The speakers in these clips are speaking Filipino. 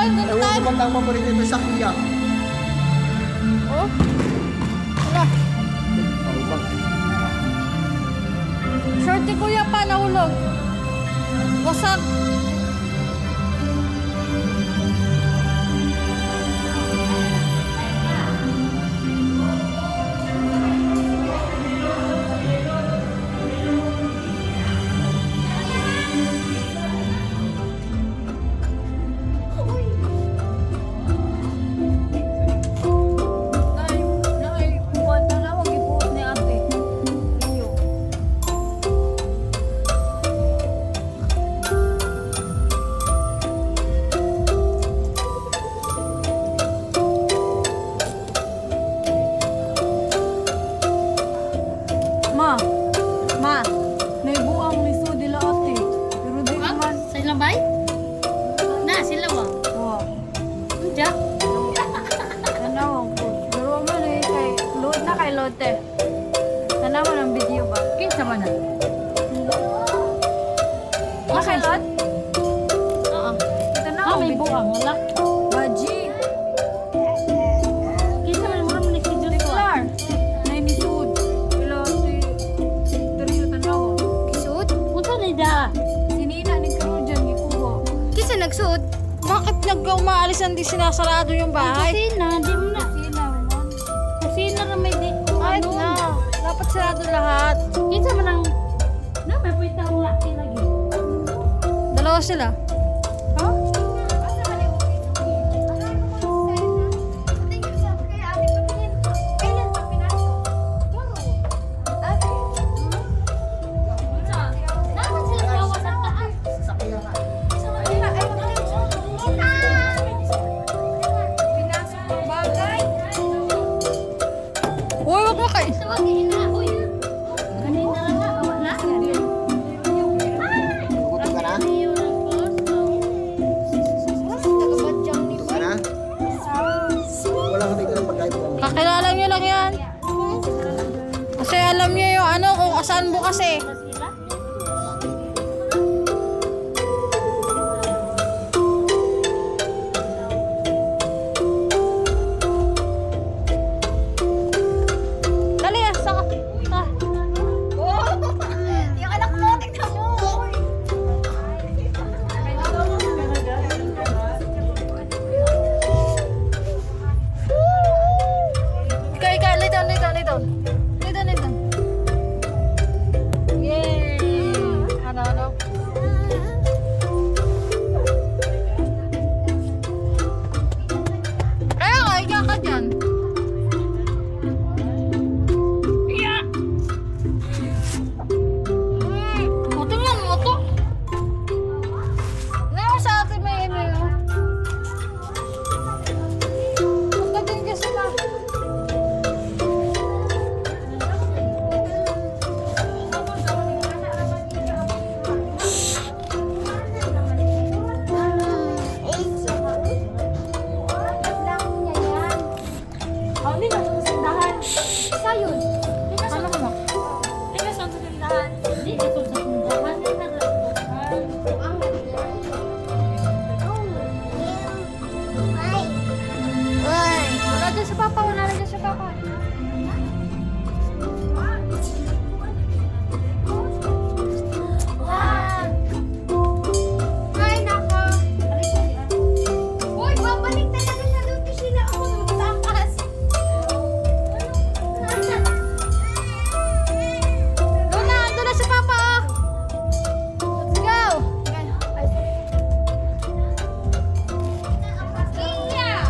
Ewan ko ba't ang paborito ito sa Kia? Oh? Wala. Shorty kuya pa, nahulog. Wasak. Ma, naibuang ni Sudi laot eh. Pero di naman. Sa ilang bay? Na, sila wa. Wow. Diya? Tanawang po. Pero man eh, kay load na kay lote. Tanawan ang video ba? Kinsa man na? Kay load? Oo. Tanawang May video. buang, wala. Baji. Kinsa man mo man si Diyos ko. Declar. Nay ni Sud. Ilo si Dario tanawang. Suot? Unsa ni da? Sinina ni Karujan ni Kubo. Kisa nagsuot? Bakit nag-umaalis ang di sinasarado yung bahay? Kusina, di mo na. Sina naman. Kusina ra may di. Kahit na. Dapat sarado lahat. Kinsa man ang na may puwita ang laki lagi. Dalawa sila. Ha? Dapat sila bawa sa taas. Sa Kia nga. Uy, wag mo kayo. Sa wag inahoy. Kanina lang nga wala. Gutom ka na? Gutom ka na? Wala ka tingnan ng pagkain mo. Kakilala nyo lang yan. Kasi alam nyo yung ano kung saan bukas eh. Dali ah, saka. Ah. Yung anak mo, tignan mo. Ikaw, lito. Lito. Yay! Ano? Kaya nga, ikaw ka dyan. Iya! O, tingnan mo to. Ano sa atin may email? Pagdating kasi na. Hindi na sa tindahan. Isa yun. Ano ko na? Hindi ka sa tindahan. Hindi ito sa tindahan. Hindi na Wala dyan sa papa. Ay, nako. Uy, babalik talaga siya doon. Sila ako matakas. Doon na si papa oh. Let's go. Iya.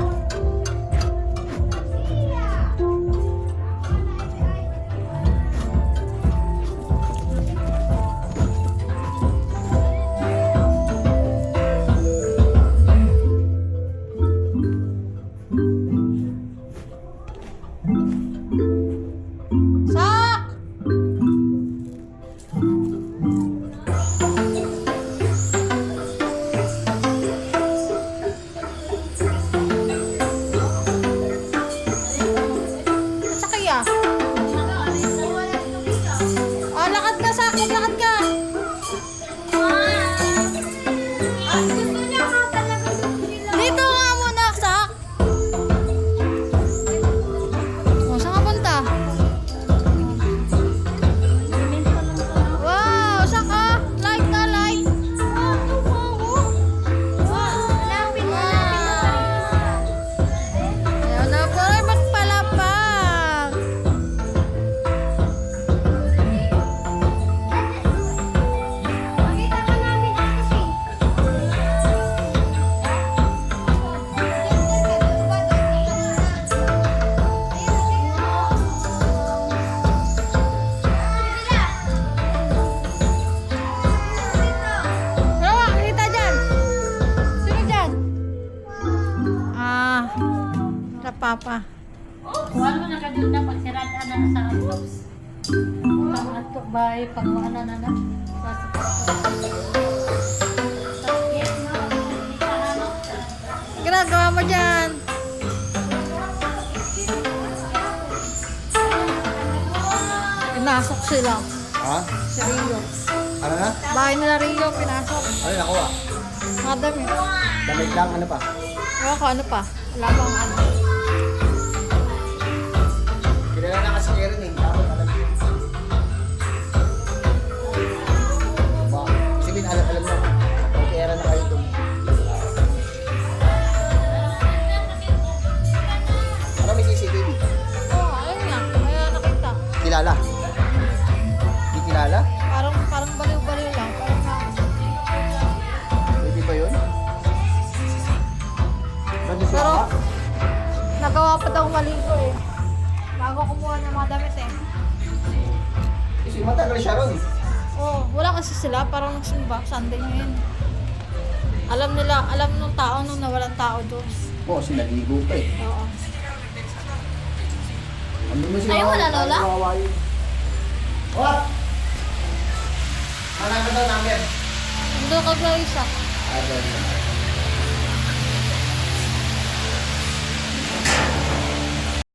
Sak! Sakay ah. Ah, lakad ka, Sak. Lakad ka. Gusto niya ka talaga doon sila. Dito. Papa. Kuhan mo na ka doon na pagsiraan na sa house. Pang ato bay, pang ano na na. Ginagawa mo dyan? Pinasok sila. Ha? Si Rio. Ano na? Bahay nila Rio, pinasok. Ano nakuha? Mga dami. Damit lang, ano pa? Ewan ko ano pa. Wala bang ano. Kilala na kasi kayo rin eh. Dapat alam yun. Ba, sabihin alam mo. Okay, era na kayo doon. Ano may CCTV? Oo, ayun nga. Kaya nakita. Kilala? Hindi kilala? Parang baliw-baliw lang. Parang na. Pwede ba yun? Nandun Pero, sila? nagawa pa daw maligo eh. Bago kumuha ng mga damit eh. Kasi matagal siya ron. Oo, wala kasi sila. Parang nagsimba. Sunday ngayon. Alam nung tao nung nawalan tao doon. Oo, sila ligo pa eh. Oo. Ano mo siya? Ayaw, wala, Lola? What? Ano daw namin? Hindi ka Clarissa. Ah,